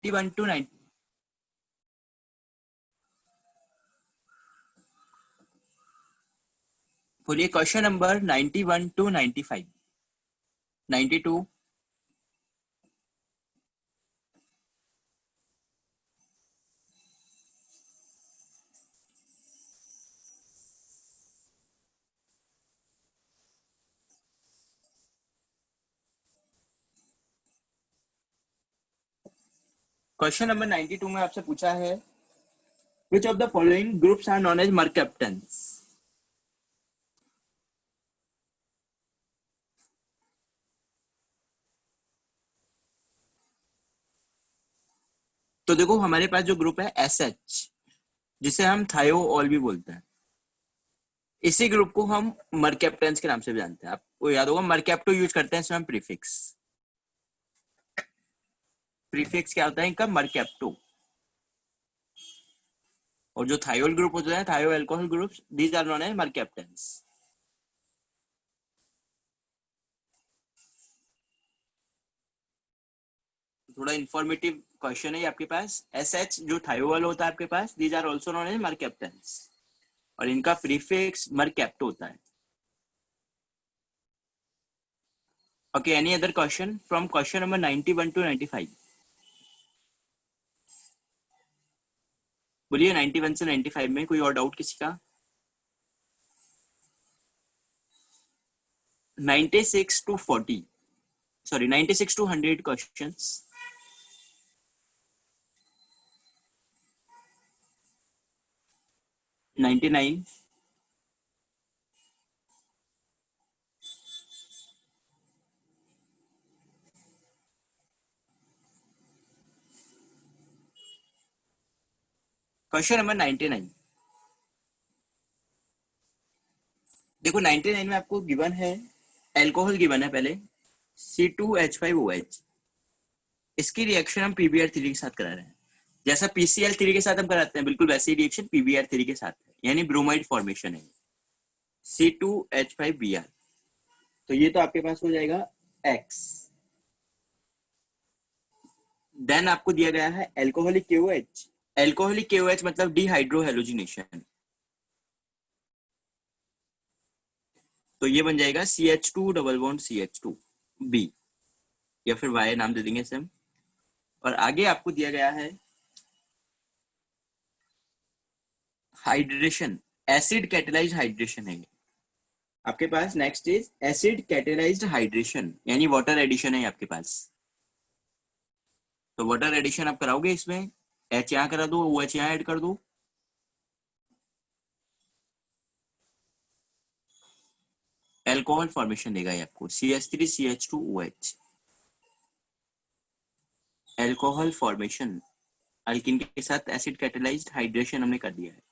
91 to 90। बोलिए question number 91 to 95। 92। Question number 92 में आपसे पूछा है which of the following groups are known as mercaptans. तो देखो हमारे पास जो ग्रुप है SH, जिसे हम थायोऑल भी बोलते हैं, इसी ग्रुप को हम मरकैप्टन्स के नाम से भी जानते हैं। आपको याद होगा मरकैप्टो यूज करते हैं इसमें हम प्रीफिक्स। प्रीफिक्स क्या होता है इनका? मरकैप्टो। और जो थायोल ग्रुप होते हैं, thio alcohol groups, these are known as mercaptans. थोड़ा इंफॉर्मेटिव क्वेश्चन है ये आपके पास। SH जो थायोल होता है आपके पास, these are also known as mercaptans, और इनका प्रीफिक्स मरकैप्टो होता है। Okay, any other question from question number 91 to 95? बोलिए 91 से 95 में कोई और डाउट किसी का? 96 to 40, sorry 96 to 100 questions. 99। Question number 99। देखो 99 में आपको गिवन है, एल्कोहल गिवन है पहले C2H5OH। इसकी रिएक्शन हम PbR3 के साथ करा रहे हैं। जैसा PCl3 के साथ हम कराते हैं, बिल्कुल वैसी रिएक्शन PbR3 के साथ है, यानी ब्रोमाइड फॉर्मेशन है C2H5Br। तो ये तो आपके पास हो जाएगा X। देन आपको दिया गया है एल्कोहलिक KOH। एल्कोहलिक KOH मतलब डिहाइड्रो हेलोजिनेशन, तो ये बन जाएगा CH2 डबल बॉन्ड CH2B, या फिर Y नाम दे देंगे इसे हम। और आगे आपको दिया गया है हाइड्रेशन, एसिड कैटेलाइज्ड हाइड्रेशन है आपके पास। Next is acid catalysed hydration, यानी वाटर एडिशन है आपके पास। तो वाटर एडिशन आप कराओगे इसमें, H यहाँ करा दो, OH यहाँ ऐड कर दो, एल्कोहल फॉर्मेशन देगा ये आपको CH3CH2OH। एल्कोहल फॉर्मेशन, अल्किन के साथ एसिड कैटेलाइज्ड हाइड्रेशन हमने कर दिया है।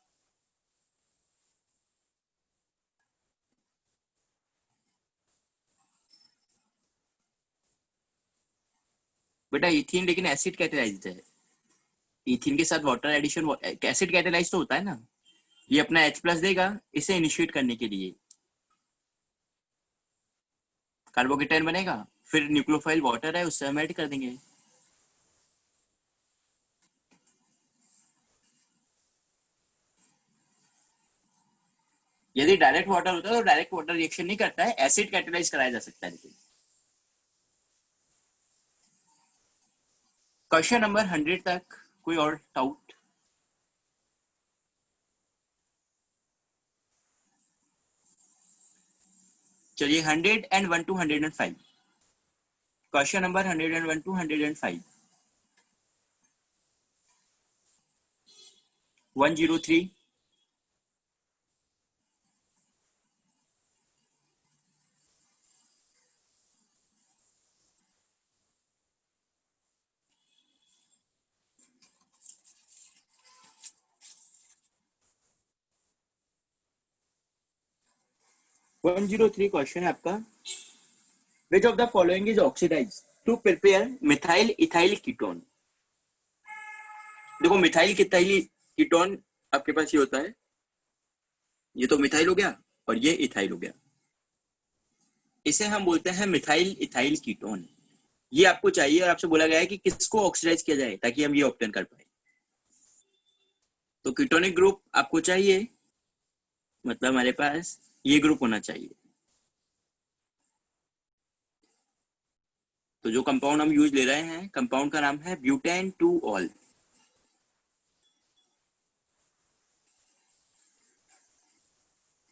बेटा इथीन लेकिन एसिड कैटेलाइज्ड है, इथीन के साथ वाटर एडिशन एसिड कैटेलाइज्ड तो होता है ना। ये अपना H+ देगा इसे इनिशिएट करने के लिए, कार्बोकेटाइन बनेगा, फिर न्यूक्लियोफाइल वाटर है उससे हम ऐड कर देंगे। यदि डायरेक्ट वाटर होता है तो डायरेक्ट वाटर रिएक्शन नहीं करता है, एसिड कैटेलाइज कराया जा सकता है। लेकिन क्वेश्चन नंबर 100 तक कोई और डाउट? चलिए 101 to 105। Question number 101 to 105। 103। 103 question है आपका। Which of the following is oxidise to prepare methyl ethyl ketone. देखो मिथाइल इथाइल कीटोन आपके पास ये होता है, ये तो मिथाइल हो गया और ये इथाइल हो गया, इसे हम बोलते हैं मिथाइल इथाइल कीटोन। ये आपको चाहिए और आपसे बोला गया है कि किसको ऑक्सीडाइज किया जाए ताकि हम ये ऑब्टेन कर पाए। तो कीटोनिक ग्रुप आपको चाहिए, मतलब हमारे पास ये ग्रुप होना चाहिए। तो जो कंपाउंड हम यूज ले रहे हैं, कंपाउंड का नाम है ब्यूटेन टू ऑल।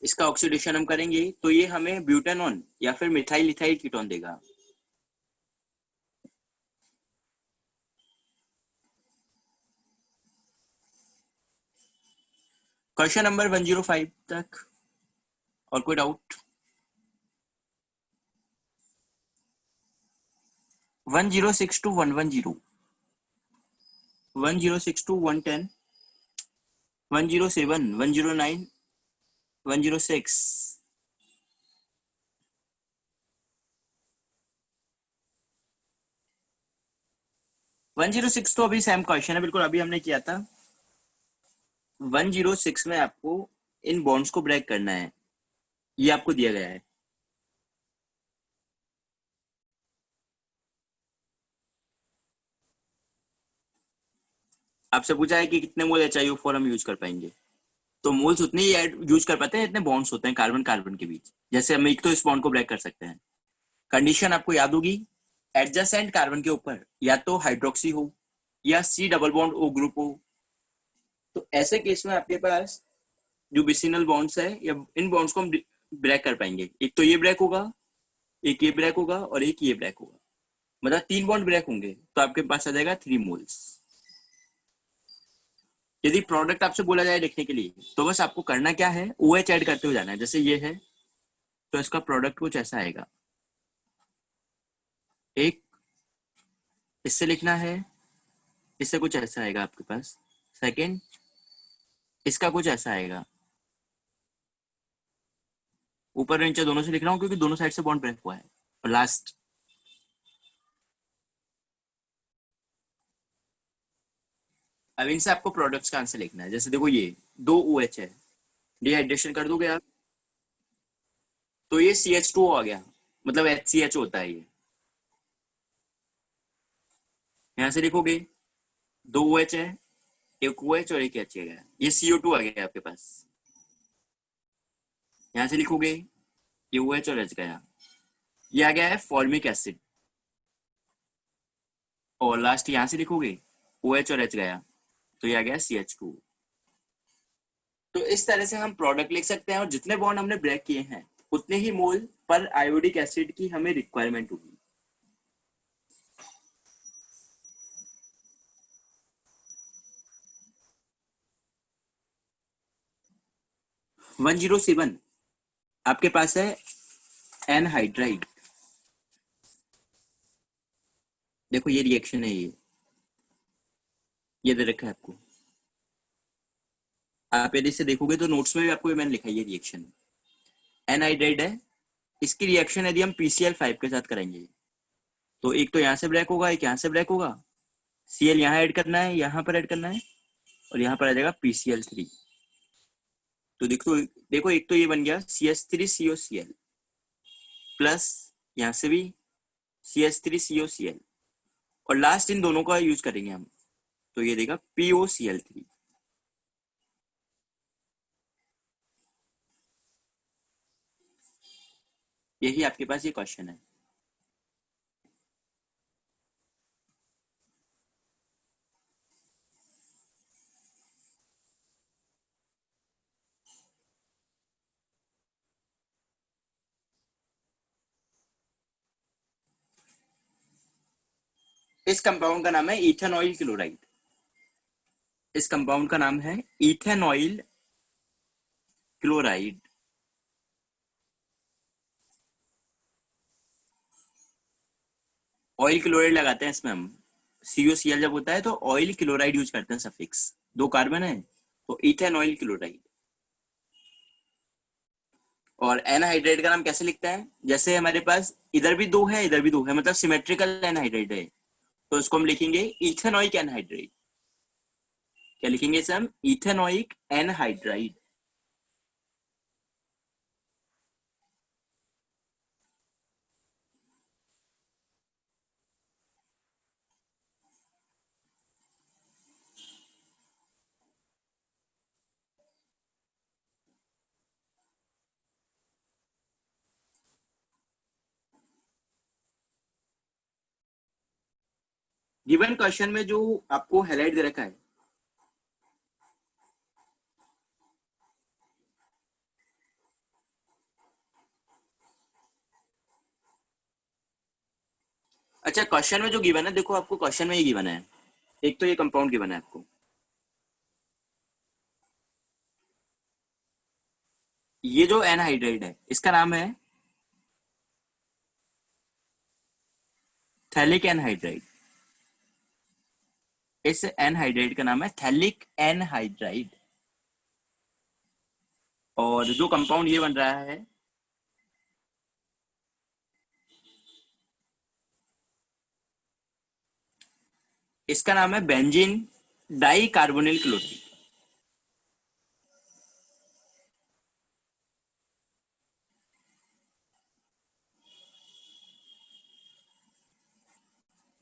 इसका ऑक्सीडेशन हम करेंगे तो ये हमें ब्यूटेनॉन या फिर मिथाइल इथाइल कीटोन देगा। क्वेश्चन नंबर 105 तक और कोई डाउट? 1062 110, 1062 110, 107 109, 106। 106 तो अभी सेम क्वेश्चन है, बिल्कुल अभी हमने किया था। 106 में आपको इन बॉन्ड्स को ब्रेक करना है, ये आपको दिया गया है। आपसे पूछा है कि कितने मोल HiO4 हम यूज कर पाएंगे, तो मोल्स उतने ही यूज कर पाते हैं जितने बॉन्ड्स होते हैं कार्बन कार्बन के बीच। जैसे हम एक तो इस बॉन्ड को ब्रेक कर सकते हैं। कंडीशन आपको याद होगी, एडजेसेंट कार्बन के ऊपर या तो हाइड्रोक्सी हो या C double bond O group हो। तो ऐसे केस में आपके पास जो विसिनल बॉन्ड्स है या इन बॉन्ड्स को हम ब्रेक कर पाएंगे। एक तो ये ब्रेक होगा, एक ये ब्रेक होगा और एक ये ब्रेक होगा, मतलब 3 बॉन्ड ब्रेक होंगे, तो आपके पास आ जाएगा 3 मोल्स। यदि प्रोडक्ट आपसे बोला जाए लिखने के लिए तो बस आपको करना क्या है, OH ऐड करते हुए जाना है। जैसे ये है तो इसका प्रोडक्ट कुछ ऐसा आएगा, एक इससे लिखना है, इससे कुछ ऐसा आएगा आपके पास। सेकंड, इसका कुछ ऐसा आएगा। ऊपर नीचे दोनों से लिख रहा हूँ क्योंकि दोनों साइड से बॉन्ड ब्रेक हुआ है। और लास्ट, अब इनसे आपको प्रोडक्ट्स का आंसर लिखना है। जैसे देखो ये 2 OH है, डिहाइड्रेशन कर दोगे आप तो ये CH2 आ गया, मतलब HCH होता है ये। यहां से लिखोगे 2 OH है, एक OH और एक H है, ये CO2 आ गया आपके पास। यहां से लिखोगे ये OH और H गया, ये आ गया है फॉर्मिक एसिड। और लास्ट यहां से लिखोगे OH और H गया, तो ये आ गया CH2। तो इस तरह से हम प्रोडक्ट लिख सकते हैं और जितने बॉन्ड हमने ब्रेक किए हैं उतने ही मोल पर आयोडिक एसिड की हमें रिक्वायरमेंट होगी। 107 आपके पास है एनहाइड्राइड। देखो ये रिएक्शन है, ये दे रखा है आपको। आप यदि इसे देखोगे तो नोट्स में भी आपको मैंने लिखा है ये रिएक्शन एनहाइड्राइड है। इसकी रिएक्शन यदि हम PCl5 के साथ करेंगे तो एक तो यहाँ से ब्रेक होगा, एक यहाँ से ब्रेक होगा, Cl यहाँ ऐड करना है, यहाँ पर ऐड करना है और यहाँ पर आ जाएगा PCl3। तो देखो देखो एक तो ये बन गया CH3COCl प्लस यहाँ से भी CH3COCl और लास्ट इन दोनों का यूज करेंगे हम, तो ये देगा POCl3। यही आपके पास ये क्वेश्चन है। इस कंपाउंड का नाम है इथेनॉइल क्लोराइड। इस कंपाउंड का नाम है इथेनॉइल क्लोराइड। ऑयल क्लोराइड लगाते हैं इसमें हम। COCl जब होता है तो ऑयल क्लोराइड यूज करते हैं, सफिक्स 2 कार्बन है तो इथेनॉइल क्लोराइड। और एनहाइड्राइड का नाम कैसे लिखते हैं, जैसे हमारे पास इधर भी 2 है इधर भी 2 है, मतलब सिमेट्रिकल एनहाइड्राइड है, तो इसको हम लिखेंगे इथेनॉइक एनहाइड्राइड। क्या लिखेंगे इसे हम? Ethanoic anhydride. गिवन क्वेश्चन में जो आपको हाईलाइट दे रखा है, अच्छा क्वेश्चन में जो गिवन है, देखो आपको क्वेश्चन में ये गिवन है, एक तो ये कंपाउंड गिवन है आपको, ये जो एनहाइड्राइड है इसका नाम है थैलिक एनहाइड्राइड। इस एनहाइड्राइड का नाम है थैलिक एनहाइड्राइड। और जो कंपाउंड ये बन रहा है, इसका नाम है benzene di carbonyl chlorine.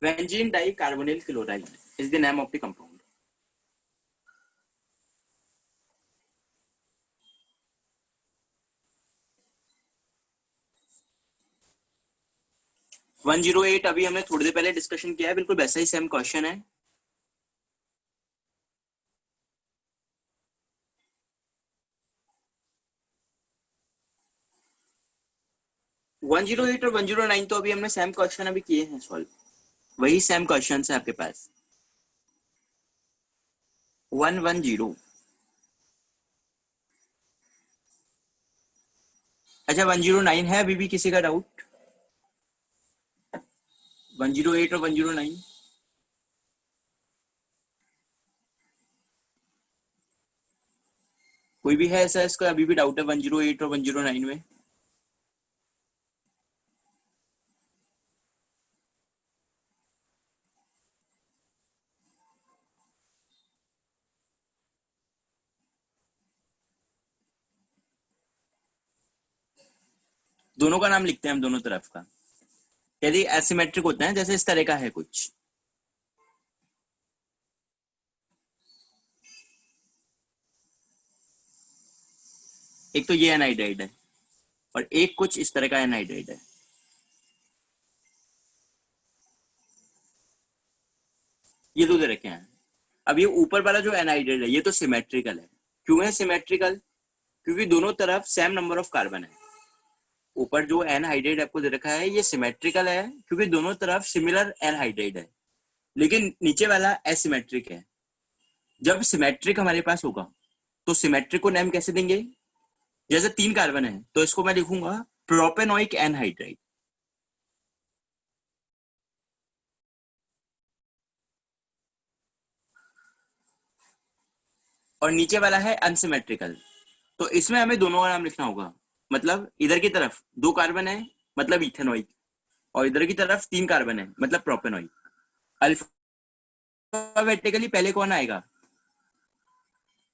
Benzene di carbonyl chloride is the name of the compound. 108 अभी हमने थोड़ी देर पहले डिस्कशन किया है, बिल्कुल वैसा ही सेम क्वेश्चन है। वन जीरो एट और 109 तो अभी हमने सेम क्वेश्चन अभी किए हैं सॉल्व, वही सेम क्वेश्चन है आपके पास। 110, अच्छा 109 है अभी भी किसी का डाउट? 108 और 109 कोई भी है ऐसा इसका अभी भी डाउट है 108 और 109 में? दोनों का नाम लिखते हैं हम, दोनों तरफ का। यदि एसिमेट्रिक होता है जैसे इस तरह का है कुछ, एक तो ये एनहाइड्राइड है और एक कुछ इस तरह का एनहाइड्राइड है, ये दो दे रखे हैं। अब ये ऊपर वाला जो एनहाइड्राइड है ये तो सिमेट्रिकल है। क्यों है सिमेट्रिकल? क्योंकि दोनों तरफ सेम नंबर ऑफ कार्बन है। ऊपर जो एनहाइड्राइड आपको दे रखा है ये सिमेट्रिकल है क्योंकि दोनों तरफ सिमिलर एनहाइड्राइड है, लेकिन नीचे वाला एसिमेट्रिक है। जब सिमेट्रिक हमारे पास होगा तो सिमेट्रिक को नेम कैसे देंगे? जैसे 3 कार्बन है तो इसको मैं लिखूंगा प्रोपेनोइक एनहाइड्राइड, और नीचे वाला है अनसिमेट्रिकल, तो इसमें हमें दोनों का नाम लिखना होगा। मतलब इधर की तरफ 2 कार्बन है मतलब इथेनोइक, और इधर की तरफ 3 कार्बन है मतलब प्रोपेनोइक। अल्फाबेटिकली पहले कौन आएगा?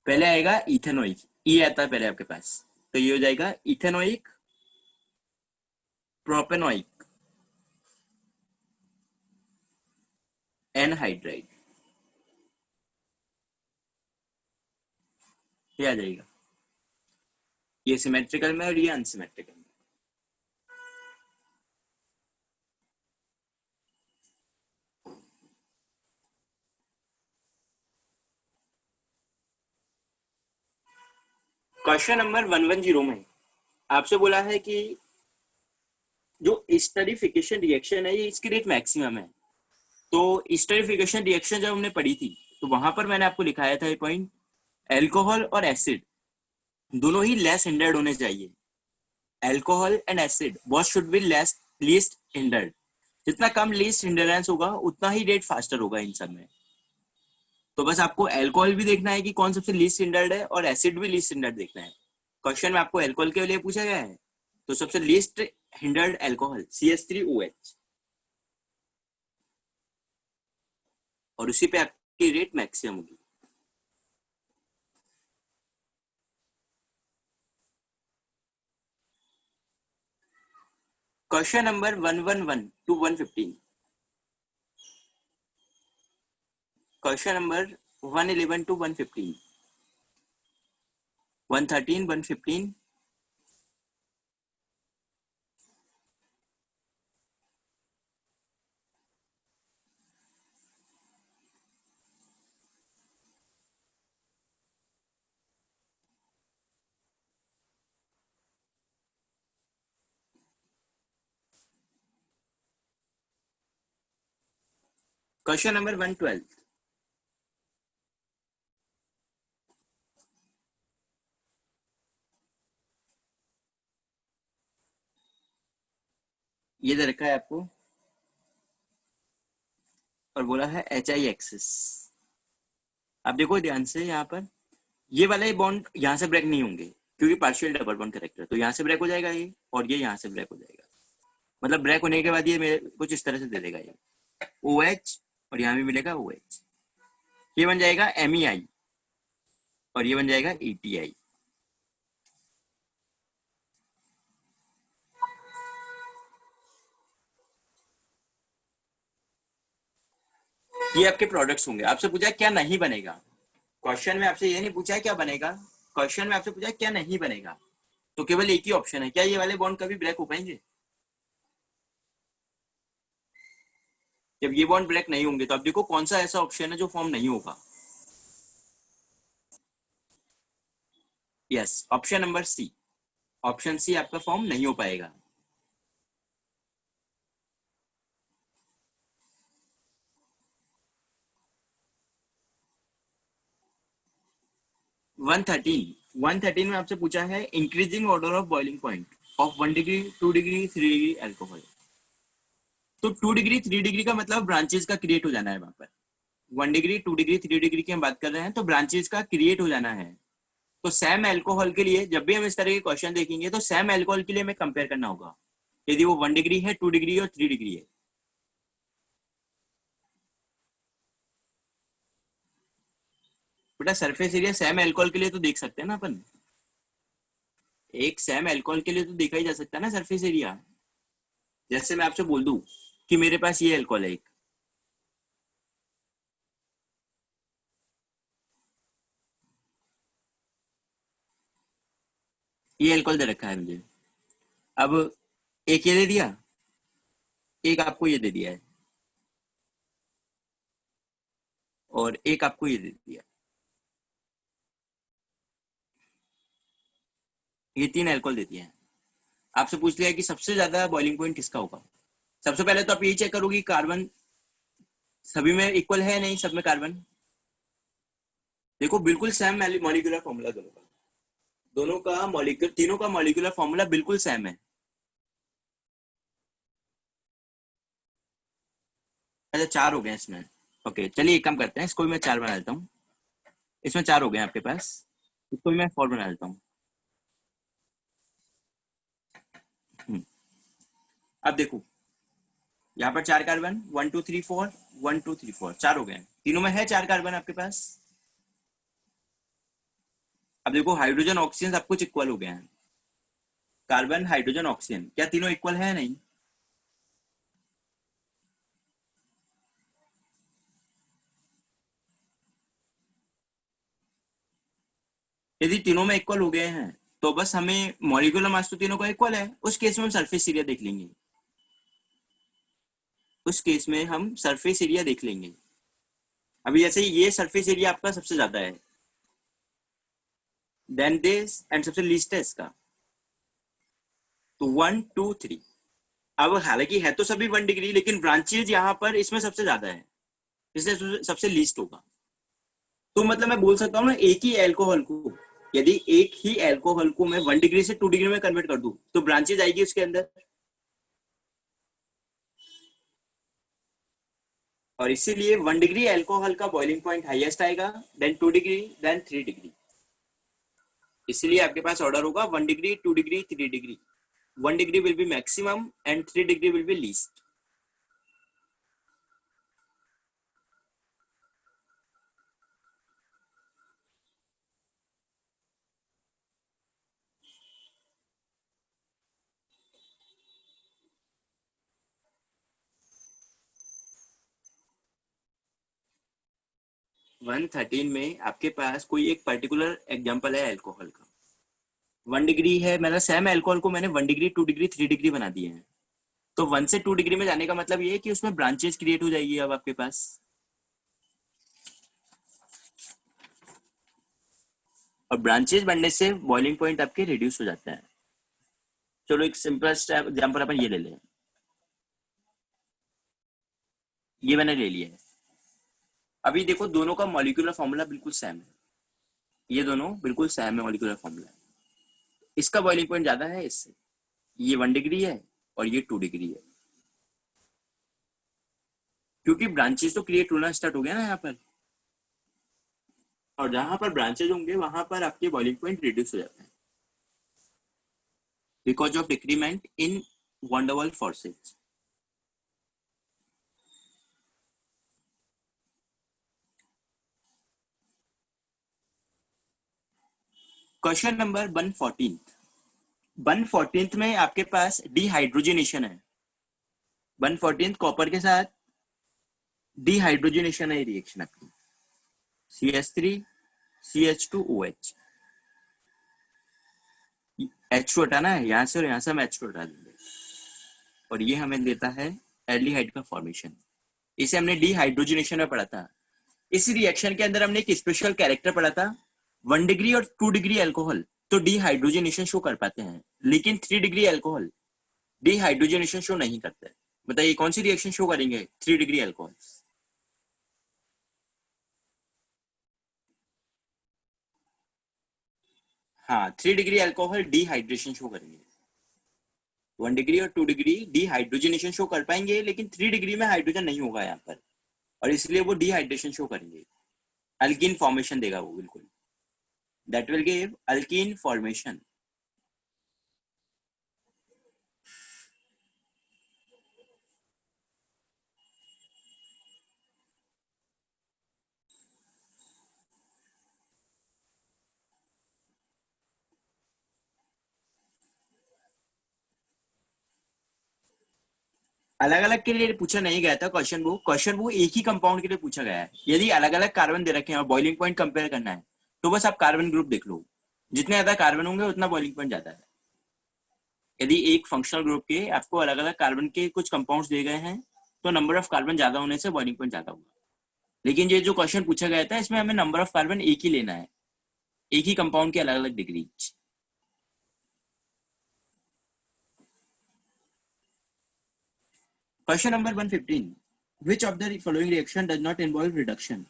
पहले आएगा इथेनोइक, ई आता है पहले आपके पास, तो ये हो जाएगा इथेनोइक प्रोपेनोइक एनहाइड्राइड, ये आ जाएगा। ये सिमेट्रिकल में और ये अनसिमेट्रिकल में। क्वेश्चन नंबर 110 में आपसे बोला है कि जो स्टरीफिकेशन रिएक्शन है ये इसकी रेट मैक्सिमम है। तो स्टरीफिकेशन रिएक्शन जब हमने पढ़ी थी तो वहां पर मैंने आपको लिखाया था ये पॉइंट, एल्कोहल और एसिड दोनों ही लेस हिंडर्ड होने चाहिए। Alcohol and acid both should be less least hindered. जितना कम लीस्ट हिंडरेंस होगा उतना ही रेट फास्टर होगा इन सब में। तो बस आपको एल्कोहल भी देखना है कि कौन सबसे लीस्ट हिंडर्ड है और एसिड भी लीस्ट हिंडर्ड देखना है। क्वेश्चन में आपको एल्कोहल के लिए पूछा गया है, तो सबसे लीस्ट हिंडर्ड एल्कोहल CH3OH, और उसी पे आपकी रेट मैक्सिमम होगी। Question number 111 to 115, question number 111 to 115, 113, 115, question number 112, ये दे रखा है आपको और बोला है HI एक्सिस। आप देखो ध्यान से, यहाँ पर ये वाले बॉन्ड यहाँ से ब्रेक नहीं होंगे क्योंकि पार्शियल डबल बॉन्ड करेक्टर, तो यहाँ से ब्रेक हो जाएगा ये, और ये यहाँ से ब्रेक हो जाएगा। मतलब ब्रेक होने के बाद ये मेरे कुछ इस तरह से दे देगा ये OH, और यहाँ भी मिलेगा OH। ये बन जाएगा MEI और ये बन जाएगा ETI। ये आपके प्रोडक्ट्स होंगे। आपसे पूछा क्या नहीं बनेगा, क्वेश्चन में आपसे ये नहीं पूछा है क्या बनेगा, क्वेश्चन में आपसे पूछा है क्या नहीं बनेगा, तो केवल एक ही ऑप्शन है, क्या ये वाले बॉन्ड कभी ब्रेक हो पाएंगे। जब ये बॉन्ड ब्रेक नहीं होंगे तो आप देखो कौन सा ऐसा ऑप्शन है जो फॉर्म नहीं होगा। Yes, option number C, option C आपका फॉर्म नहीं हो पाएगा। वन थर्टीन में आपसे पूछा है increasing order of boiling point of 1 degree 2 degree 3 degree alcohol. तो 2 डिग्री 3 डिग्री का मतलब ब्रांचेस का क्रिएट हो जाना है वहां पर। 1 डिग्री 2 डिग्री 3 डिग्री की हम बात कर रहे हैं तो ब्रांचेस का क्रिएट हो जाना है। तो सेम अल्कोहल के लिए जब भी हम इस तरह के क्वेश्चन देखेंगे तो सेम अल्कोहल के लिए हमें कंपेयर करना होगा, यदि वो 1 डिग्री है, 2 डिग्री और 3 डिग्री है। बेटा सरफेस एरिया सेम अल्कोहल के लिए तो देख सकते हैं ना अपन, एक सेम अल्कोहल के लिए तो देखा ही जा सकता है ना सरफेस एरिया। जैसे मैं आपसे बोल दूं कि मेरे पास ये अल्कोहल है एक, ये अल्कोहल दे रखा है मुझे, अब एक ये दे दिया, एक आपको ये दे दिया है, और एक आपको ये दे दिया, ये 3 अल्कोहल दे दिया है। आपसे पूछ लिया कि सबसे ज्यादा बॉइलिंग पॉइंट किसका होगा। सबसे पहले तो आप यही चेक करोगे कार्बन सभी में इक्वल है नहीं, सब में कार्बन देखो बिल्कुल सेम मॉलिक्यूलर फॉर्मूला दोनों का मॉलिक्यूल, तीनों का मॉलिक्यूलर फॉर्मूला बिल्कुल सेम है। अच्छा 4 हो गए इसमें, ओके चलिए एक काम करते हैं, इसको भी मैं 4 बना देता हूँ। इसमें 4 हो गए आपके पास, इसको भी मैं 4 बना देता हूँ। अब देखो यहाँ पर 4 कार्बन, 1 2 3 4, 1 2 3 4, 4 हो गए, तीनों में है 4 कार्बन आपके पास। अब देखो हाइड्रोजन ऑक्सीजन सब कुछ इक्वल हो गया है, कार्बन हाइड्रोजन ऑक्सीजन क्या तीनों इक्वल है नहीं। यदि तीनों में इक्वल हो गए हैं तो बस हमें मॉलिक्यूलर मास तो तीनों का इक्वल है, उस केस में हम सरफेस एरिया देख लेंगे, उस केस में हम सरफेस एरिया देख लेंगे। अभी जैसे ये सरफेस एरिया आपका सबसे ज्यादा है, देन दिस एंड सबसे लीस्ट है इसका, तो 1 2 3। अब हालांकि है तो सभी 1 डिग्री, लेकिन ब्रांचेज यहाँ पर इसमें सबसे ज्यादा है, इसलिए सबसे लीस्ट होगा। तो मतलब मैं बोल सकता हूँ ना एक ही एल्कोहल को, यदि एक ही एल्कोहल को मैं 1 डिग्री से 2 डिग्री में कन्वर्ट कर दूं तो ब्रांचेज आएगी उसके अंदर, और इसीलिए 1 डिग्री एल्कोहल का बॉइलिंग पॉइंट हाईएस्ट आएगा, देन 2 डिग्री, देन 3 डिग्री। इसलिए आपके पास ऑर्डर होगा 1 degree 2 degree 3 degree. 1 degree will be maximum and 3 degree will be least. 113 में आपके पास कोई एक पर्टिकुलर एग्जांपल है अल्कोहल का, 1 डिग्री है, मतलब सेम अल्कोहल को मैंने 1 डिग्री 2 डिग्री 3 डिग्री बना दिए हैं। तो 1 से 2 डिग्री में जाने का मतलब ये है कि उसमें ब्रांचेस क्रिएट हो जाएगी अब आपके पास, और ब्रांचेस बनने से बॉइलिंग पॉइंट आपके रिड्यूस हो जाता है। चलो एक सिंपल एग्जांपल अपन ये ले लें, ये मैंने ले लिया है, अभी देखो दोनों का मॉलिक्यूलर फॉर्मूला बिल्कुल सेम है, ये दोनों बिल्कुल सेम है मॉलिक्यूलर फॉर्मूला। इसका बॉइलिंग पॉइंट ज्यादा है इससे, ये 1 डिग्री है और ये 2 डिग्री है, क्योंकि ब्रांचेस तो क्रिएट होना स्टार्ट हो गया ना यहाँ पर, और जहां पर ब्रांचेज होंगे वहां पर आपके बॉइलिंग पॉइंट रिड्यूस हो जाते हैं because of decrement in van der Waals forces। Question number 114 में आपके पास डिहाइड्रोजनेशन है, 114 कॉपर के साथ डिहाइड्रोजनेशन है रिएक्शन आपकी, CH3 CH2OH, H2 हटाना है यहाँ से और यहाँ से हम H2 हटा देंगे, और ये हमें देता है एल्डिहाइड का फॉर्मेशन। इसे हमने डिहाइड्रोजनेशन में पढ़ा था। इस रिएक्शन के अंदर हमने एक स्पेशल कैरेक्टर पढ़ा था, 1 डिग्री और 2 डिग्री अल्कोहल तो डिहाइड्रोजनेशन शो कर पाते हैं, लेकिन 3 डिग्री अल्कोहल डिहाइड्रोजनेशन शो नहीं करते। बताइए कौन सी रिएक्शन शो करेंगे 3 डिग्री अल्कोहल? हाँ, 3 डिग्री अल्कोहल डिहाइड्रेशन शो करेंगे, 1 डिग्री और 2 डिग्री डिहाइड्रोजनेशन शो कर पाएंगे, लेकिन 3 डिग्री में हाइड्रोजन नहीं होगा यहाँ पर, और इसलिए वो डिहाइड्रेशन शो करेंगे, अल्कीन फॉर्मेशन देगा वो बिल्कुल, that will give alkyne formation. अलग अलग के लिए पूछा नहीं गया था क्वेश्चन वो एक ही कंपाउंड के लिए पूछा गया है। यदि अलग अलग कार्बन दे रखे हैं और बॉइलिंग पॉइंट कंपेयर करना है तो बस आप कार्बन ग्रुप देख लो, जितने ज्यादा कार्बन होंगे उतना बॉइलिंग पॉइंट ज्यादा है। यदि एक फंक्शनल ग्रुप के आपको अलग अलग कार्बन के कुछ कंपाउंड्स दिए गए हैं तो नंबर ऑफ कार्बन ज्यादा होने से बॉइलिंग पॉइंट ज्यादा होगा, लेकिन ये जो क्वेश्चन पूछा गया था इसमें हमें नंबर ऑफ कार्बन एक ही लेना है, एक ही कंपाउंड के अलग अलग degree. Question number 115, which of the following reaction does not involve reduction?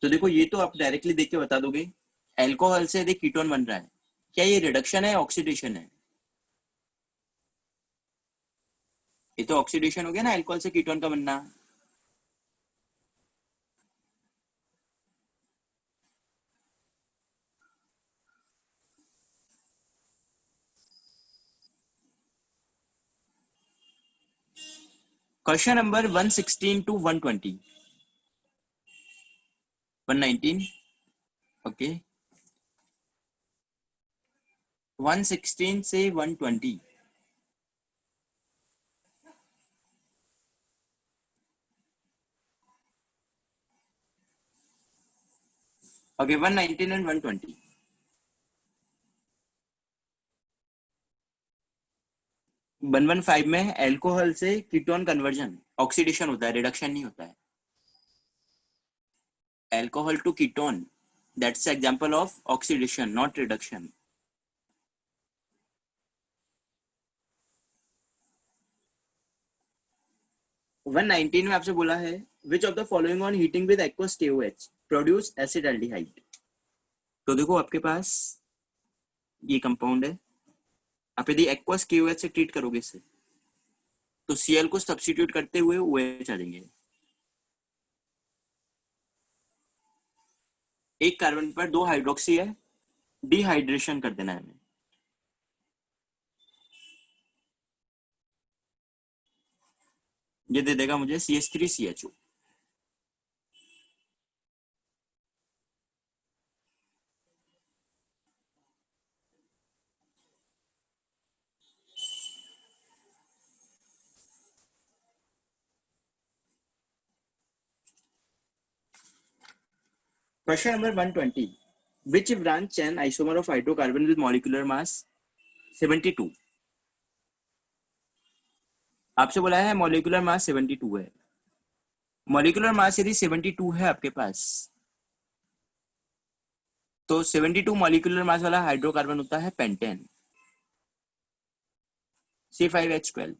तो देखो ये तो आप डायरेक्टली देख के बता दोगे, अल्कोहल से यदि कीटोन बन रहा है, क्या ये रिडक्शन है ऑक्सीडेशन है? ये तो ऑक्सीडेशन हो गया ना अल्कोहल से कीटोन का बनना। क्वेश्चन नंबर 116 टू 120, 119, ओके, 116 से 120। Okay, 119 and 120। 115 में अल्कोहल से कीटोन कन्वर्जन ऑक्सीडेशन होता है, रिडक्शन नहीं होता है। Alcohol to ketone, that's example of oxidation not reduction. 119 में आपसे बोला है which of the following on heating with aqueous KOH produce acid aldehyde. तो देखो आपके पास ये कंपाउंड है, आप यदि एक्वस KOH से ट्रीट करोगे इसे तो Cl को सब्स्टिट्यूट करते हुए OH आ जाएंगे, एक कार्बन पर 2 हाइड्रोक्सी है, डिहाइड्रेशन कर देना है हमें। ये दे देगा मुझे CH3CHO। Question number 120, which branch chain isomer of hydrocarbon with molecular mass 72? आपसे बोला है मॉलिक्यूलर मास 72 है, मॉलिक्यूलर मास यदि 72 है आपके पास तो 72 मॉलिक्यूलर मास वाला हाइड्रोकार्बन होता है पेंटेन, C5H12।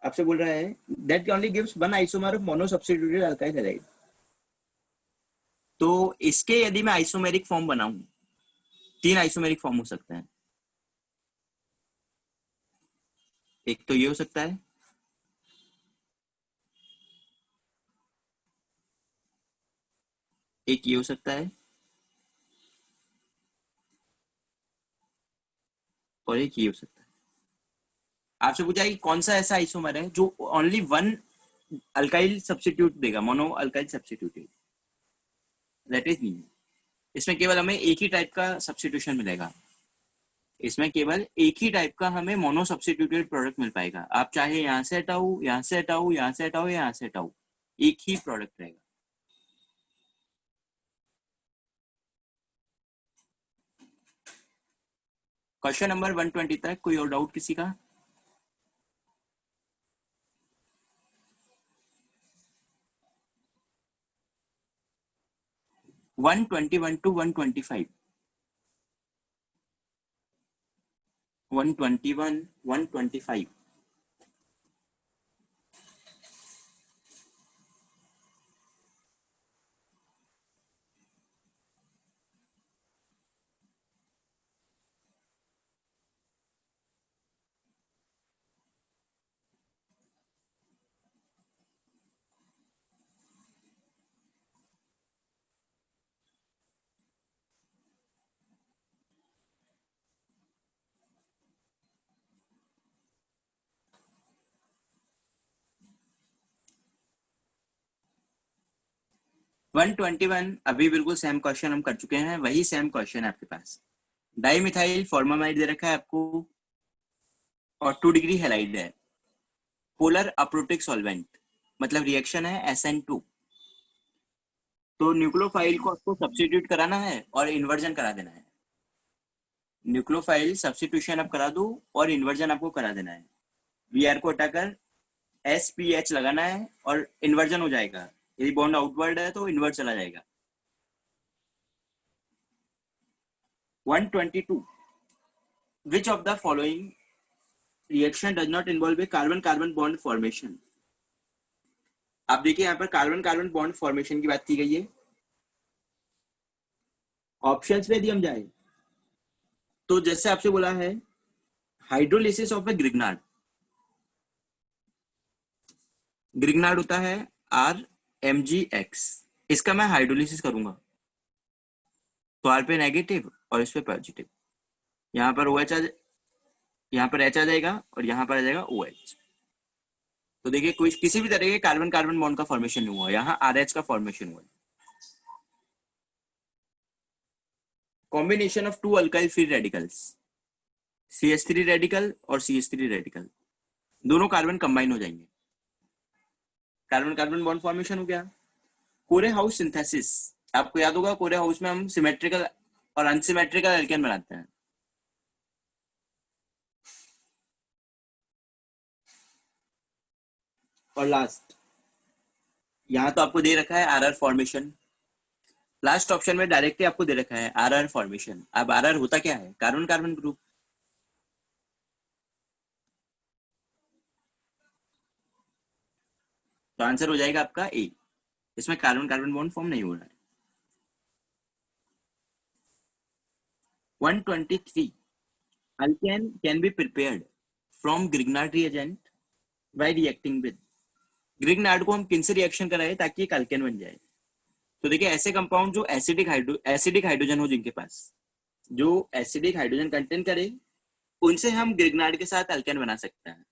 आपसे बोल रहा है that only gives one isomer of mono substituted alkyl halide. तो इसके यदि मैं आइसोमेरिक फॉर्म बनाऊं, 3 आइसोमेरिक फॉर्म हो सकते हैं। एक तो ये हो सकता है, एक ये हो सकता है, और एक ये हो सकता है। आपसे पूछा कि कौन सा ऐसा आइसोमर है जो ओनली वन अल्काइल सब्स्टिट्यूट देगा, mono alkyl substitute, that is नी। इसमें केवल हमें एक ही टाइप का सब्स्टिट्यूशन मिलेगा, इसमें केवल एक ही टाइप का हमें मोनो सब्स्टिट्यूटेड प्रोडक्ट मिल पाएगा। आप चाहे यहाँ से हटाओ, यहाँ से हटाओ, यहाँ से हटाओ, यहाँ से हटाओ, एक ही प्रोडक्ट रहेगा। क्वेश्चन नंबर 120 तक कोई और डाउट किसी का? 121 to 125, 121, 125। 121 अभी बिल्कुल सेम क्वेश्चन हम कर चुके हैं, वही सेम क्वेश्चन है आपके पास। डाई मिथाइल फॉर्मामाइड दे रखा है आपको और 2 डिग्री हैलाइड है, पोलर अप्रोटिक सॉल्वेंट, मतलब रिएक्शन है SN2। तो न्यूक्लियोफाइल को आपको सब्स्टिट्यूट कराना है और इन्वर्जन करा देना है। न्यूक्लियोफाइल सब्स्टिट्यूशन आप करा दो और इन्वर्जन आपको करा देना है। Br को हटाकर SPH लगाना है और इन्वर्जन हो जाएगा। यदि बॉन्ड आउटवर्ड है तो इन्वर्ट चला जाएगा। 122 which of the following reaction does not involve a carbon carbon bond formation. आप देखिए यहाँ पर कार्बन कार्बन बॉन्ड फॉर्मेशन की बात की गई है। ऑप्शंस में यदि हम जाए तो जैसे आपसे बोला है hydrolysis of A Grignard, Grignard होता है RMgX, इसका मैं हाइड्रोलिसिस करूंगा तो R पे नेगेटिव और इस पे पॉजिटिव, यहाँ पर OH यहाँ पर H आ जाएगा और यहाँ पर आ जाएगा OH। तो देखिए कोई किसी भी तरह के कार्बन कार्बन बॉन्ड का फॉर्मेशन नहीं हुआ, यहाँ RH का फॉर्मेशन हुआ। Combination of 2 alkyl free radicals, CH3 radical और CH3 रेडिकल, दोनों कार्बन कंबाइन हो जाएंगे, कार्बन कार्बन बॉन्ड फॉर्मेशन हो गया। कोरे हाउस सिंथेसिस, आपको याद होगा कोरे हाउस में हम सिमेट्रिकल और अनसिमेट्रिकल एल्केन बनाते हैं। और लास्ट यहाँ तो आपको दे रखा है RR फॉर्मेशन, लास्ट ऑप्शन में डायरेक्टली आपको दे रखा है RR फॉर्मेशन। अब RR होता क्या है? Carbon carbon group. तो आंसर हो जाएगा आपका A, इसमें कार्बन कार्बन बॉन्ड फॉर्म नहीं हो रहा है। 123 alkane can be prepared from Grignard reagent by reacting with, Grignard को हम किन से रिएक्शन कराए ताकि एक अल्केन बन जाए? तो देखिए ऐसे कंपाउंड जो एसिडिक हाइड्रोजन हो, जिनके पास जो एसिडिक हाइड्रोजन कंटेन करे, उनसे हम ग्रिग्नार्ड के साथ अल्केन बना सकते हैं।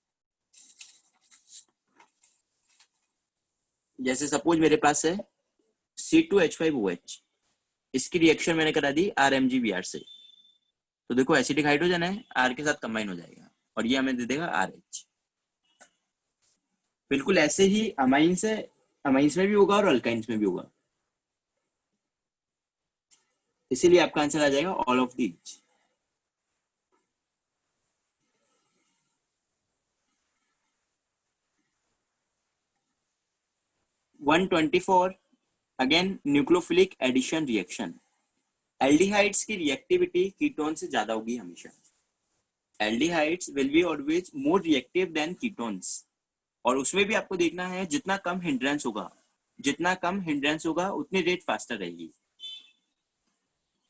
जैसे सपोज मेरे पास है C2H5OH, इसकी रिएक्शन मैंने करा दी RMgBr से, तो देखो एसिडिक हाइड्रोजन है, R के साथ कंबाइन हो जाएगा और ये हमें दे देगा RH। बिल्कुल ऐसे ही अमाइंस है, अमाइंस में भी होगा और अल्काइंस में भी होगा, इसीलिए आपका आंसर आ जाएगा all of these. One 124 again nucleophilic addition reaction, aldehydes की रिएक्टिविटी कीटोन से ज्यादा होगी हमेशा। Aldehydes will be always more reactive than ketones. और उसमें भी आपको देखना है जितना कम हिंड्रेंस होगा उतनी रेट फास्टर रहेगी।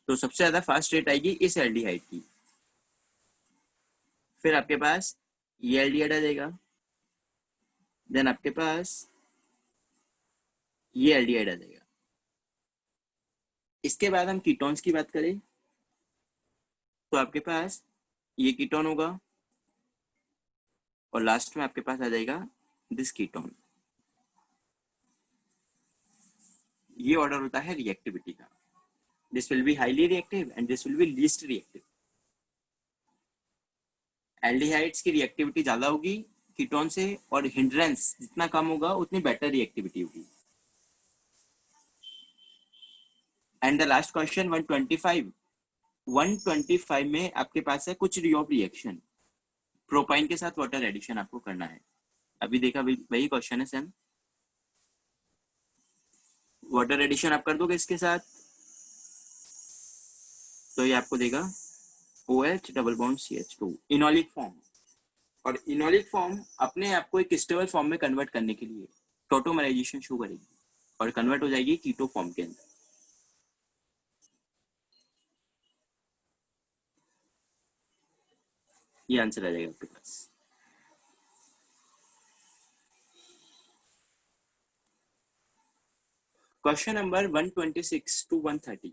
तो सबसे ज्यादा फास्ट रेट आएगी इस एल्डिहाइड की। फिर आपके पास ये एल्डिहाइड आ जाएगा, देन आपके पास ये एल्डिहाइड आ जाएगा। इसके बाद हम कीटोन्स की बात करें तो आपके पास ये कीटोन होगा और लास्ट में आपके पास आ जाएगा दिस कीटोन। ये ऑर्डर होता है रिएक्टिविटी का। This will be highly reactive and this will be least reactive. Aldehydes की रिएक्टिविटी ज्यादा होगी कीटोन से, और हिंड्रेंस जितना कम होगा उतनी बेटर रिएक्टिविटी होगी। एंड द लास्ट क्वेश्चन 125 में आपके पास है कुछ रिएक्शन। प्रोपाइन के साथ वाटर एडिशन आपको करना है। अभी देखा वही क्वेश्चन है सेम। वाटर एडिशन आप कर दोगे इसके साथ तो ये आपको देगा OH double bond CH2 enolic form. और इनोलिक फॉर्म अपने आप को एक स्टेबल फॉर्म में कन्वर्ट करने के लिए टोटोमराइजेशन शो करेगी और कन्वर्ट हो जाएगी कीटो फॉर्म के अंदर। ये आंसर आ जाएगा आपके पास। Question number 126 to 130।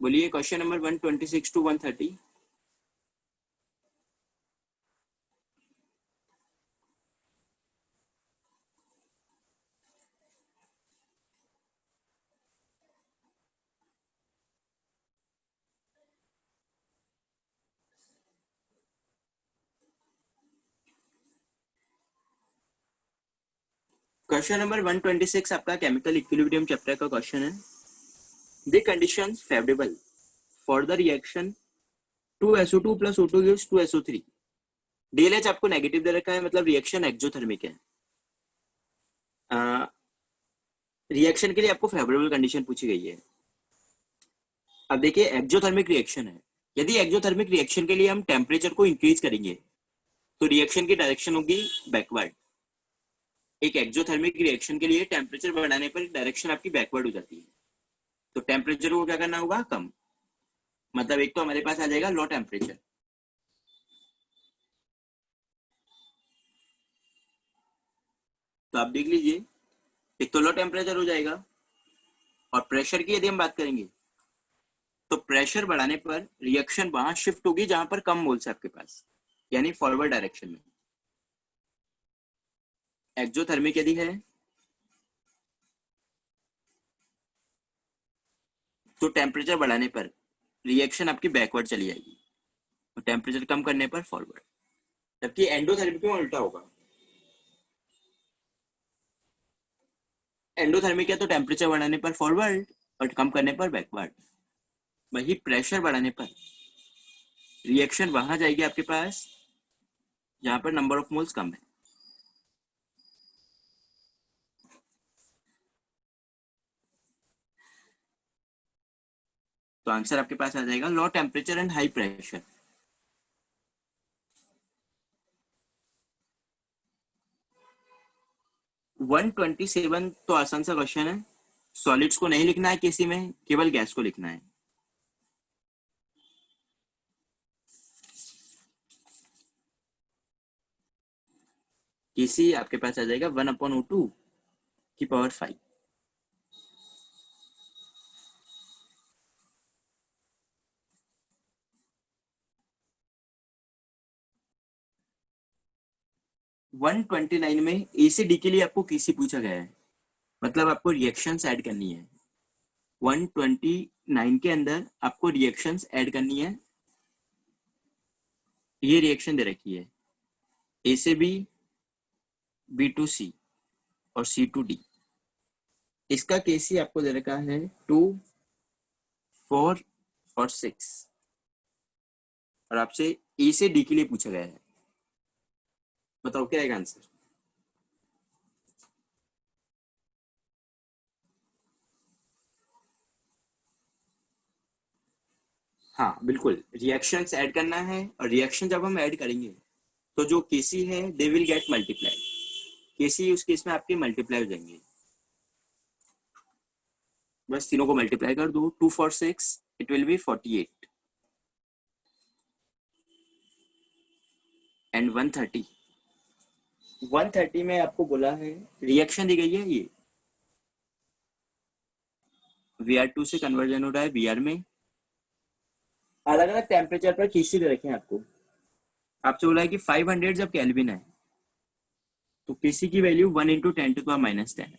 बोलिए question number 126 to 130। Question number 126 आपका केमिकल इक्विलिब्रियम चैप्टर का क्वेश्चन है। The conditions favourable for the reaction 2SO2 plus O2 gives 2SO3। DLH आपको नेगेटिव दे रखा है, मतलब रिएक्शन एक्सोथर्मिक है। रिएक्शन के लिए आपको फेवरेबल कंडीशन पूछी गई है। अब देखिए एक्सोथर्मिक रिएक्शन है, यदि एक्सोथर्मिक रिएक्शन के लिए हम टेम्परेचर को इंक्रीज करेंगे तो रिएक्शन की डायरेक्शन होगी बैकवर्ड। एक एक्सोथर्मिक रिएक्शन के लिए टेम्परेचर बढ़ाने पर डायरेक्शन आपकी बैकवर्ड हो जाती है। तो टेम्परेचर को क्या करना होगा, कम। मतलब एक तो हमारे पास आ जाएगा लो टेम्परेचर, तो आप देख लीजिए एक तो लो टेम्परेचर हो जाएगा। और प्रेशर की यदि हम बात करेंगे तो प्रेशर बढ़ाने पर रिएक्शन वहां शिफ्ट होगी जहां पर कम मोल्स है आपके पास, यानी फॉरवर्ड डायरेक्शन में। एक्सोथर्मिक यदि है तो टेम्परेचर बढ़ाने पर रिएक्शन आपकी बैकवर्ड चली जाएगी और टेम्परेचर कम करने पर फॉरवर्ड। जबकि एंडोथर्मिक में उल्टा होगा। एंडोथर्मिक है तो टेम्परेचर बढ़ाने पर फॉरवर्ड और कम करने पर बैकवर्ड। वही प्रेशर बढ़ाने पर रिएक्शन वहां जाएगी आपके पास जहां पर नंबर ऑफ मोल्स कम है। तो आंसर आपके पास आ जाएगा low temperature and high pressure. One 127 तो आसान सा क्वेश्चन है। सॉलिड्स को नहीं लिखना है किसी में, केवल गैस को लिखना है। किसी आपके पास आ जाएगा 1/O2 की पावर 5। वन 129 में ए से डी के लिए आपको किसी पूछा गया है, मतलब आपको रिएक्शंस ऐड करनी है। 129 के अंदर आपको रिएक्शंस ऐड करनी है। ये रिएक्शन दे रखी है ए से बी, B to C और C to D। इसका केसी आपको दे रखा है 2, 4 और 6 और आपसे ए से डी के लिए पूछा गया है। बताओ क्या आएगा आंसर। हाँ बिल्कुल, रिएक्शंस ऐड करना है, और रिएक्शन जब हम ऐड करेंगे तो जो केसी है दे विल गेट मल्टीप्लाई, केसी उस केस में आपके मल्टीप्लाई हो जाएंगे। बस तीनों को मल्टीप्लाई कर दो, 2 4 6 इट विल बी 48 एंड 130। 130 में आपको बोला है रिएक्शन दी गई है, ये VR2 से कन्वर्जन हो रहा है VR में। अलग अलग टेम्परेचर पर केसी दे रखे हैं आपको। आपसे बोला है कि 500 जब केल्विन है तो केसी की वैल्यू 1 इंटू 10⁻⁻10 है,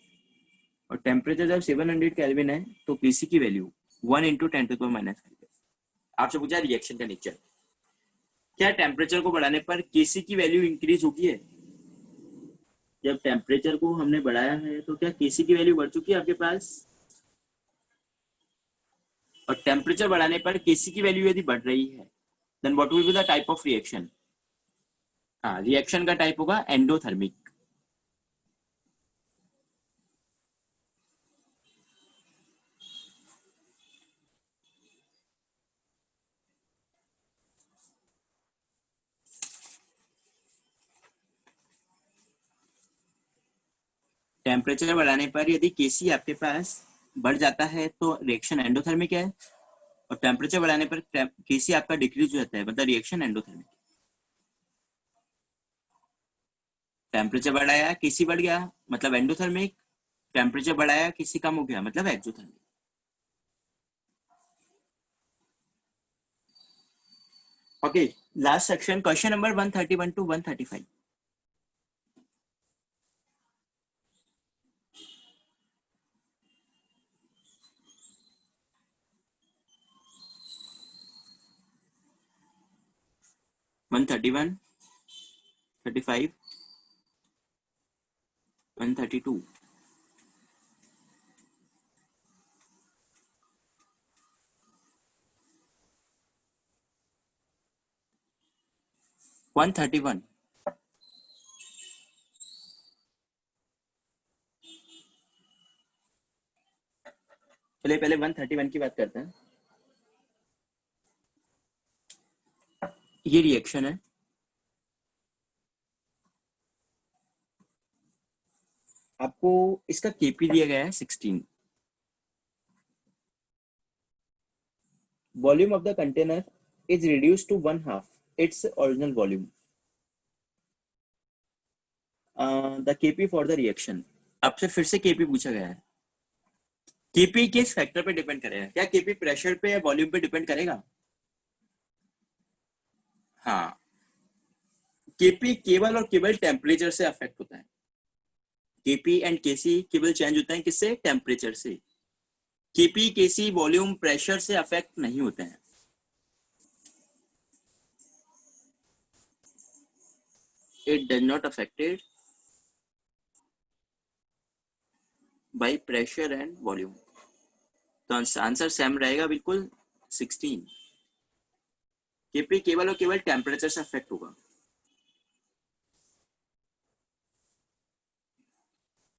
और टेम्परेचर जब 700 केल्विन है तो केसी की वैल्यू 1 इंटू 10⁻⁻5 है। आपसे पूछा रिएक्शन का नेचर, क्या टेम्परेचर को बढ़ाने पर केसी की वैल्यू इंक्रीज होगी है? जब टेम्परेचर को हमने बढ़ाया है तो क्या केसी की वैल्यू बढ़ चुकी है आपके पास? और टेम्परेचर बढ़ाने पर केसी की वैल्यू यदि बढ़ रही है then what will be the type of reaction? हाँ, रिएक्शन का टाइप होगा एंडोथर्मिक। टेम्परेचर बढ़ाने पर यदि केसी आपके पास बढ़ जाता है तो रिएक्शन एंडोथर्मिक है, और टेम्परेचर बढ़ाने पर केसी आपका डिक्रीज हो जाता है मतलब रिएक्शन एंडोथर्मिक। टेम्परेचर बढ़ाया केसी बढ़ गया मतलब एंडोथर्मिक, टेम्परेचर बढ़ाया केसी कम हो गया मतलब exothermic. Okay, last section, question number 131 to 135। One 35, 132। 131। चलिए पहले 131 की बात करते हैं। ये रिएक्शन है, आपको इसका केपी दिया गया है 16। Volume of the container is reduced to 1/2 its original volume. The Kp for the reaction, आपसे फिर से केपी पूछा गया है। केपी किस फैक्टर पे डिपेंड करेगा? क्या केपी प्रेशर पे या वॉल्यूम पे डिपेंड करेगा? हाँ, केपी केवल और केवल टेम्परेचर से अफेक्ट होता है। केपी एंड केसी केवल चेंज होता है किससे? टेम्परेचर से। केपी केसी वॉल्यूम प्रेशर से अफेक्ट नहीं होते हैं। It does not affected by pressure and volume. तो आंसर सेम रहेगा बिल्कुल, 16। केपी केवल और केवल टेम्परेचर से अफेक्ट होगा।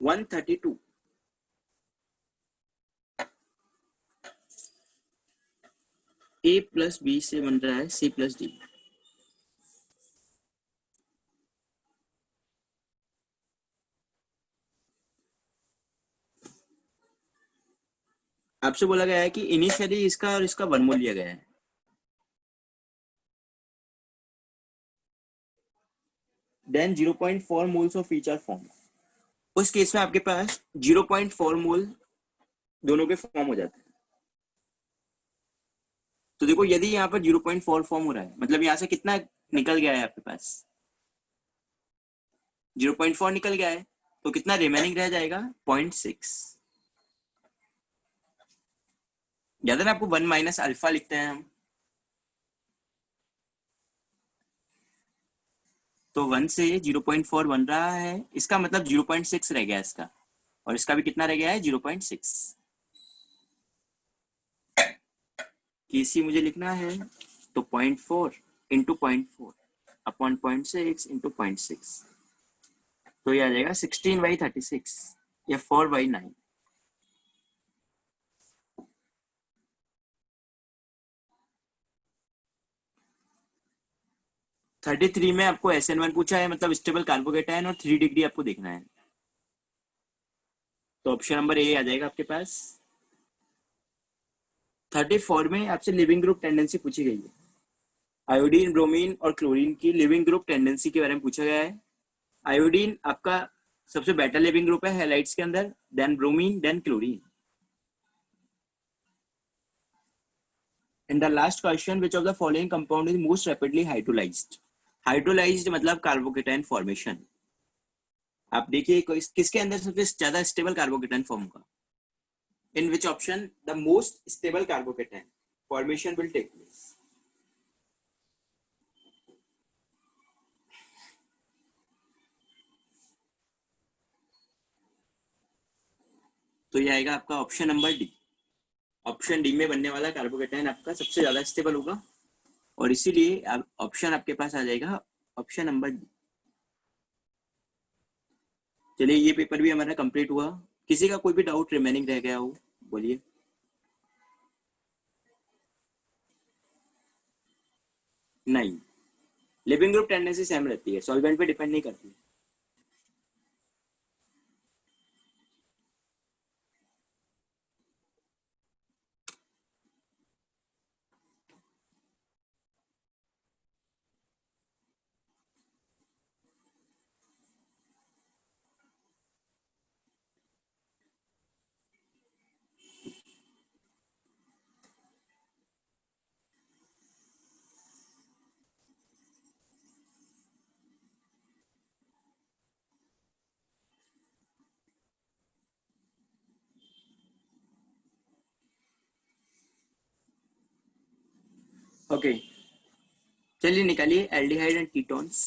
132। ए प्लस बी से बन रहा है सी प्लस डी। आपसे बोला गया है कि इनिशियली इसका और इसका वर्गमूल लिया गया है, then 0.4 moles of each are form. उस केस में आपके पास 0.4 मोल दोनों के फॉर्म हो जाते हैं। तो देखो यदि यहाँ पर 0.4 फॉर्म हो रहा है मतलब यहाँ से कितना निकल गया है आपके पास? 0.4 निकल गया है, तो कितना रिमेनिंग रह जाएगा? 0.6। याद है ना आपको 1 माइनस अल्फा लिखते हैं हम, तो 1 से 0.4 बन रहा है, इसका मतलब 0.6 रह गया इसका, और इसका भी कितना रह गया है? 0.6। केसी मुझे लिखना है तो 0.4 इंटू 0.4 अपॉन 0.6 इंटू 0.6, तो ये आ जाएगा 16/36 या 4/9। 33 में आपको SN1 पूछा है, मतलब स्टेबल कार्बोकेटायन, और 3 डिग्री आपको देखना है। तो ऑप्शन नंबर ए आ जाएगा आपके पास। 34 में आपसे लिविंग ग्रुप टेंडेंसी पूछी गई है। आयोडीन, ब्रोमीन और क्लोरीन की लिविंग ग्रुप टेंडेंसी के बारे में पूछा गया है। आयोडीन आपका सबसे बेटर लिविंग ग्रुप है हैलाइड्स के अंदर, then bromine, then chlorine. In the last question, which of the following compound is most rapidly hydrolyzed? Hydrolyzed मतलब कार्बोकेटाइन फॉर्मेशन। आप देखिए किसके अंदर सबसे ज्यादा स्टेबल कार्बोकेटाइन फॉर्म होगा। In which option the most stable carbocation formation will take place? तो ये आएगा आपका option number D. Option D में बनने वाला कार्बोकेटाइन आपका सबसे ज्यादा स्टेबल होगा, और इसीलिए ऑप्शन आपके पास आ जाएगा ऑप्शन नंबर डी। चलिए, ये पेपर भी हमारा कंप्लीट हुआ। किसी का कोई भी डाउट रिमेनिंग रह गया हो बोलिए। नहीं, लिविंग ग्रुप टेंडेंसी सेम रहती है, सॉल्वेंट पे डिपेंड नहीं करती। ओके, चलिए निकालिए एल्डिहाइड एंड कीटोन्स।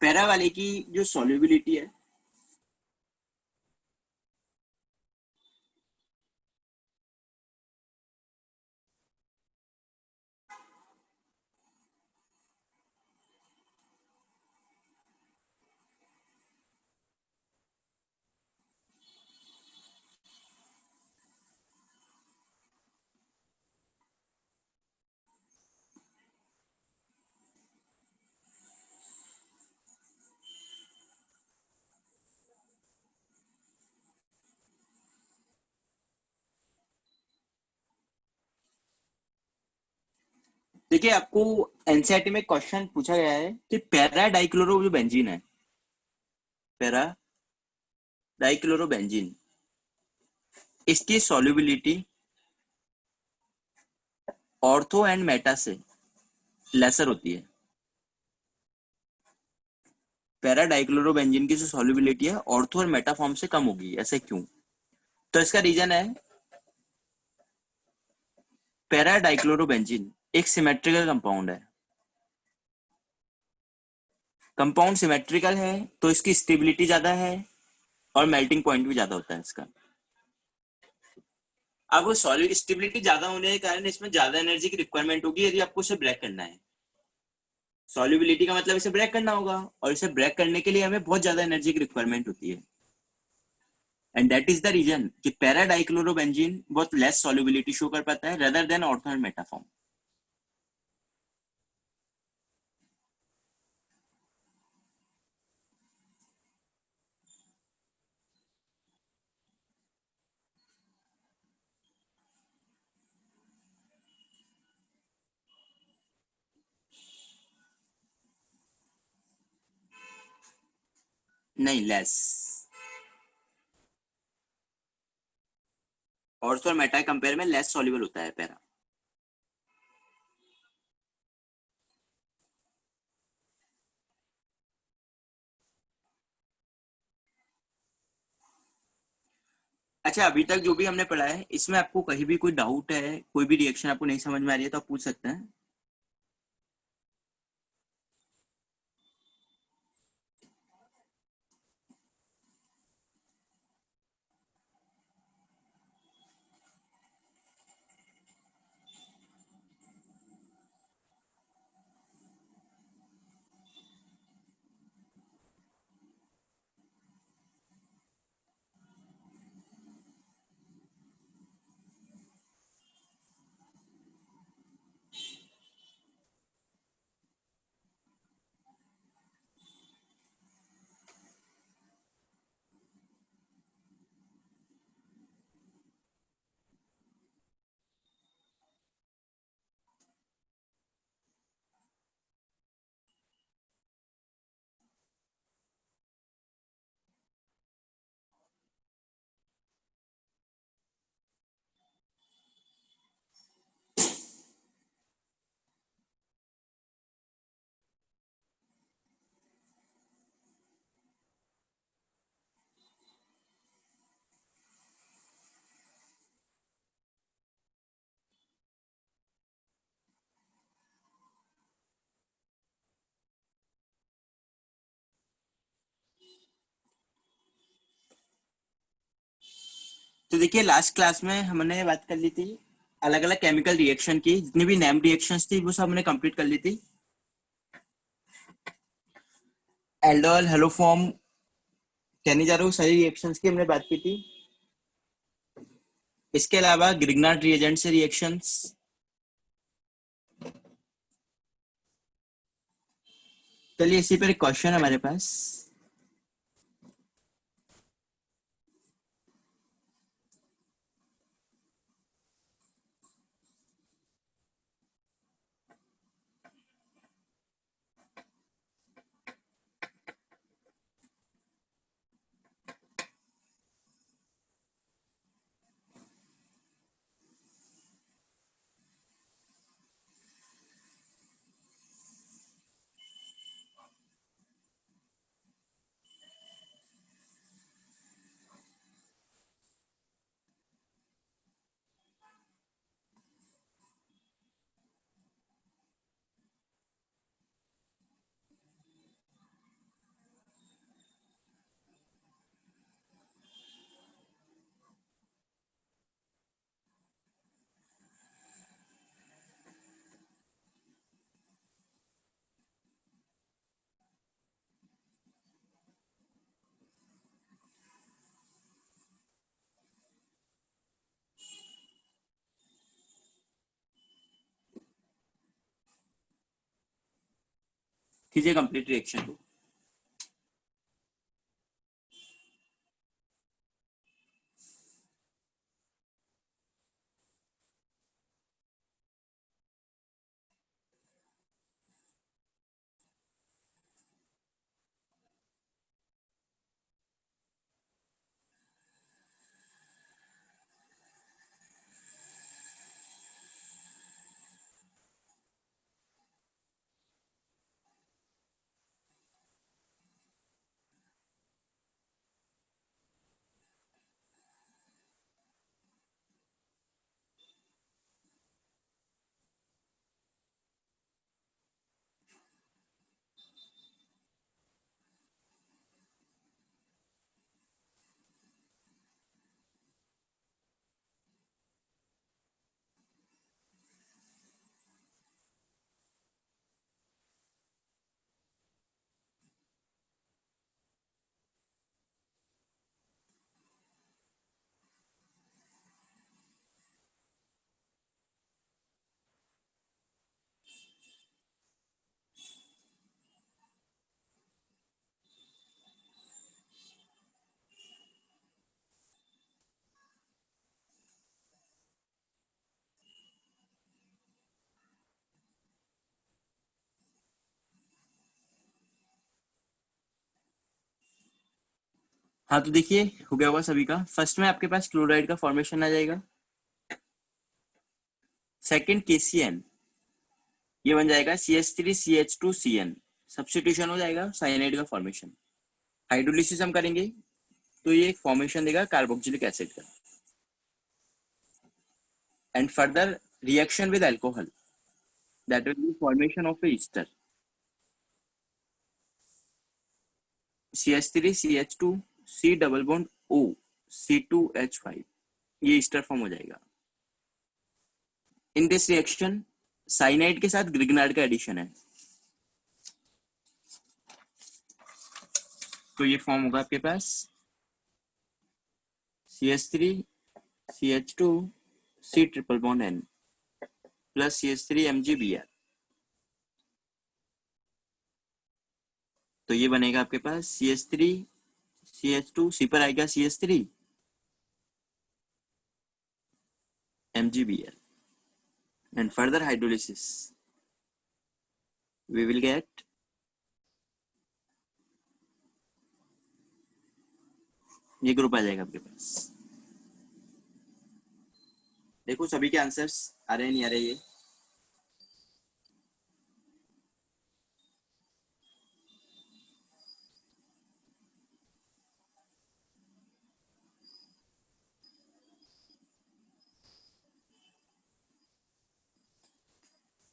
पैरा वाले की जो सॉल्युबिलिटी है, देखिए आपको एनसीईआरटी में क्वेश्चन पूछा गया है कि पैरा डाइक्लोरो जो बेंजीन है, पैरा डाइक्लोरो बेंजीन, इसकी सॉल्युबिलिटी ऑर्थो एंड मेटा से लेसर होती है। पैरा डाइक्लोरो बेंजीन की जो सॉल्युबिलिटी है ऑर्थो और मेटा फॉर्म से कम होगी, ऐसे क्यों? तो इसका रीजन है पैरा डाइक्लोरो बेंजीन एक सिमेट्रिकल कंपाउंड है। कंपाउंड सिमेट्रिकल है तो इसकी स्टेबिलिटी ज्यादा है और मेल्टिंग पॉइंट भी ज्यादा होता है इसका। अब वो सॉलिड स्टेबिलिटी ज्यादा होने के कारण इसमें ज्यादा एनर्जी की रिक्वायरमेंट होगी यदि आपको इसे ब्रेक करना है। सॉल्युबिलिटी का मतलब इसे ब्रेक करना होगा, और इसे ब्रेक करने के लिए हमें बहुत ज्यादा एनर्जी की रिक्वायरमेंट होती है। And that is the reason कि पैरा डाइक्लोरोबेंजीन बहुत लेस सॉल्युबिलिटी शो कर पाता है rather than ortho and meta form. नहीं, लेस। ऑर्थो और मेटा कंपेयर में लेस सॉल्युबल होता है पैरा। अच्छा, अभी तक जो भी हमने पढ़ा है इसमें आपको कहीं भी कोई डाउट है, कोई भी रिएक्शन आपको नहीं समझ में आ रही है तो आप पूछ सकते हैं। तो देखिए, लास्ट क्लास में हमने बात कर ली थी अलग अलग केमिकल रिएक्शन की, जितनी भी नेम रिएक्शंस थी वो सब हमने कंप्लीट कर ली थी। एल्डोल, हेलोफॉर्म, कैनिजारो, सारी रिएक्शंस की हमने बात की थी। इसके अलावा ग्रिग्नार्ड रिएजेंट से रिएक्शंस। चलिए, इसी पर एक क्वेश्चन है हमारे पास। कीजिए कंप्लीट रिएक्शन को। हाँ तो देखिए हो गया होगा सभी का। फर्स्ट में आपके पास क्लोराइड का फॉर्मेशन आ जाएगा। सेकंड KCN, ये बन जाएगा CH3CH2CN, सब्स्टिट्यूशन हो जाएगा, साइनाइड का फॉर्मेशन। हाइड्रोलिसिस हम करेंगे तो ये एक फॉर्मेशन देगा कार्बोक्सिलिक एसिड का। And further reaction with alcohol, that will be formation of A Easter. CH3CH2 C double bond O C2H5, ये ईस्टर फॉर्म हो जाएगा। इन दिस रिएक्शन साइनाइड के साथ ग्रिग्नार्ड का एडिशन है, तो ये फॉर्म होगा आपके पास CH3CH2 C triple bond N plus CH3MgBr। तो ये बनेगा आपके पास CH3CH2, C पर आएगा CH3MgBr। And further hydrolysis we will get ये ग्रुप आ जाएगा आपके पास। देखो सभी के आंसर्स आ रहे हैं नहीं आ रहे ये।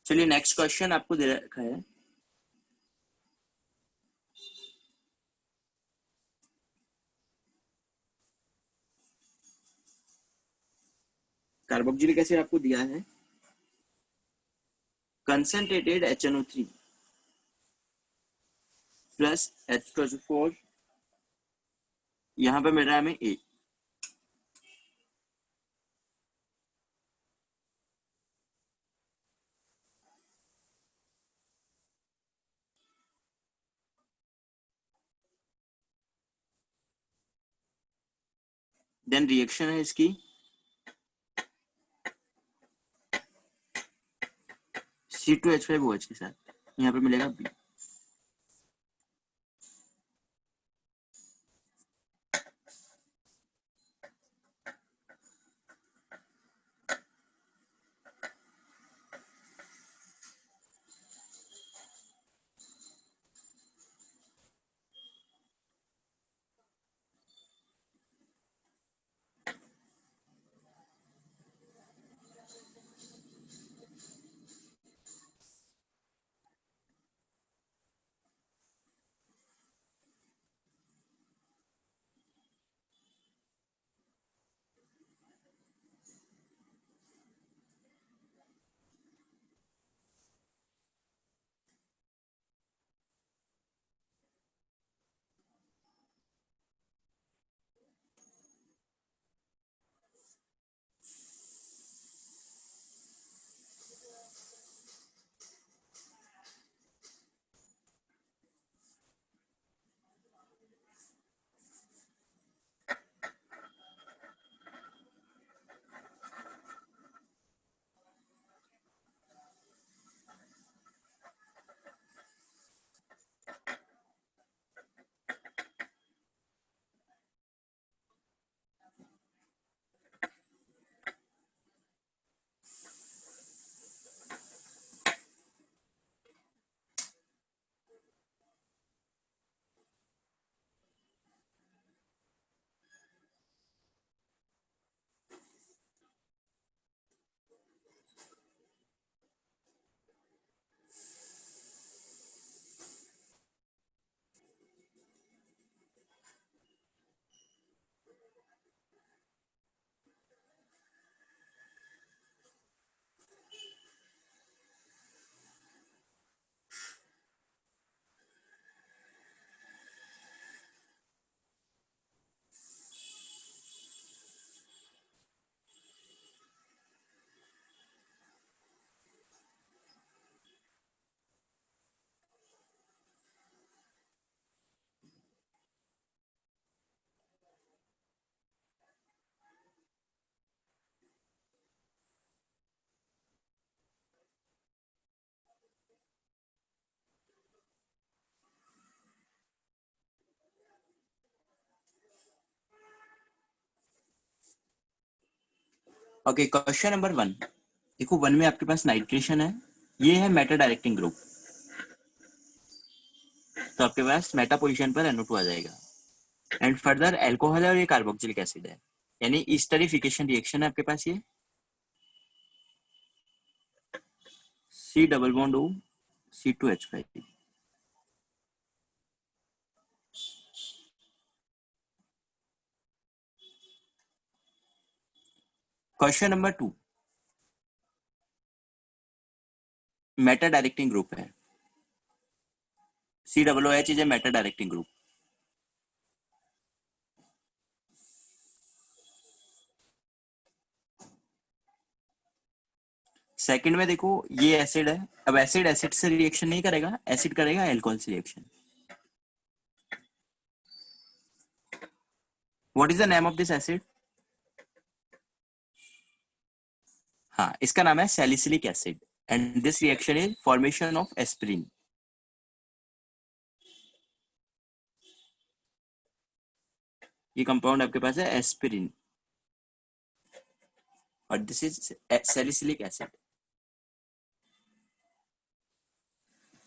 चलिए नेक्स्ट क्वेश्चन आपको दे रखा है। कार्बोक्सिलिक एसिड आपको दिया है कंसंट्रेटेड HNO3 प्लस H2SO4, यहाँ पे मिल रहा है हमें A। देन रिएक्शन है इसकी C2H5OH के साथ, यहाँ पे मिलेगा B। Okay, question number 1। देखो 1 में आपके पास नाइट्रेशन है, ये है मेटा डायरेक्टिंग ग्रुप, तो आपके पास मेटा पोजीशन पर NO2 आ जाएगा। एंड फर्दर एल्कोहल है और ये कार्बोक्सिलिक एसिड है, यानी ईस्टरिफिकेशन रिएक्शन है आपके पास ये। C double bond O C2H5। Question number 2, Meta directing group है, COOH is a Meta directing group. Second में देखो ये एसिड है, अब एसिड एसिड से रिएक्शन नहीं करेगा, एसिड करेगा एल्कोहल से reaction. What is the name of this acid? हाँ, इसका नाम है salicylic acid and this reaction is formation of aspirin. ये कंपाउंड आपके पास है एस्पिरिन और this is salicylic acid.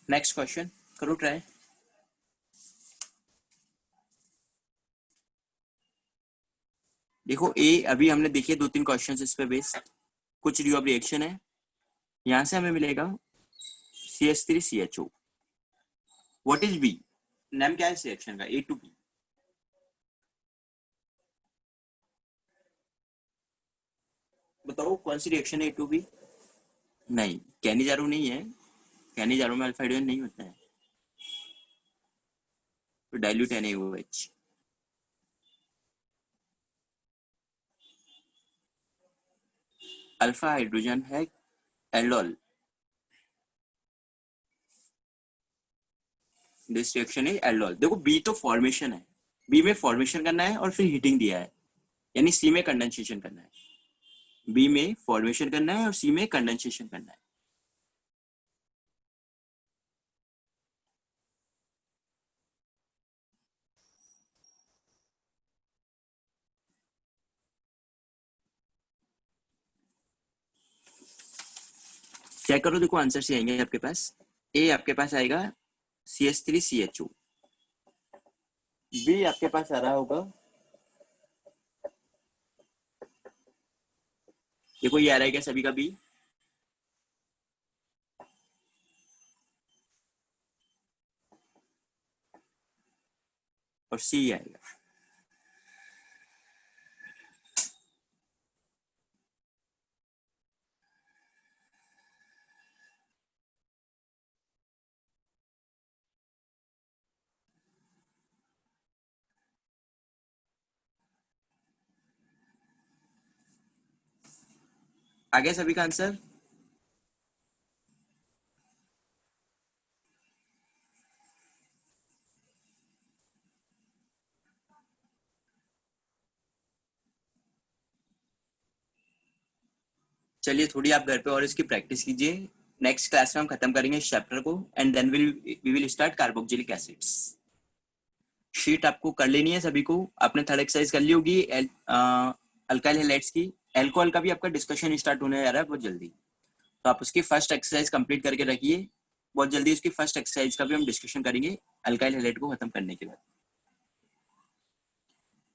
Next question करो ट्राई। देखो ए अभी हमने देखे 2-3 क्वेश्चंस इस पे बेस्ड, कुछ ड्यू ऑफ रिएक्शन है, यहां से हमें मिलेगा CH3CHO। What is B? Name क्या है इस रिएक्शन का? A2B। बताओ कौन सी रिएक्शन है A2B? नहीं, कैनिजारो नहीं है, कैनिजारो में अल्फा हाइड्रोजन नहीं होता है, तो डाइल्यूट NaOH। अल्फा हाइड्रोजन है aldol. This reaction is aldol. देखो बी तो फॉर्मेशन है, बी में फॉर्मेशन करना है और फिर हीटिंग दिया है, यानी सी में कंडेंसेशन करना है। बी में फॉर्मेशन करना है और सी में कंडेंसेशन करना है। चेक करो, देखो आंसर से आएंगे आपके पास। ए आपके पास आएगा CH3CHO। बी आपके पास आ रहा होगा, देखो ये आ रहा है क्या सभी का बी, और सी आएगा। आगे सभी का आंसर। चलिए थोड़ी आप घर पे और इसकी प्रैक्टिस कीजिए, नेक्स्ट क्लास में हम खत्म करेंगे इस चैप्टर को and then we will start carboxylic acids. Sheet आपको कर लेनी है सभी को, आपने थर्ड एक्सरसाइज कर ली होगी अल्काइल हैलाइड्स की। एल्कोहल का भी आपका डिस्कशन स्टार्ट होने जा रहा है बहुत जल्दी, तो आप उसकी फर्स्ट एक्सरसाइज कंप्लीट करके रखिए, बहुत जल्दी उसकी फर्स्ट एक्सरसाइज का भी हम डिस्कशन करेंगे अल्काइल हैलाइड को खत्म करने के बाद।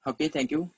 Okay, thank you.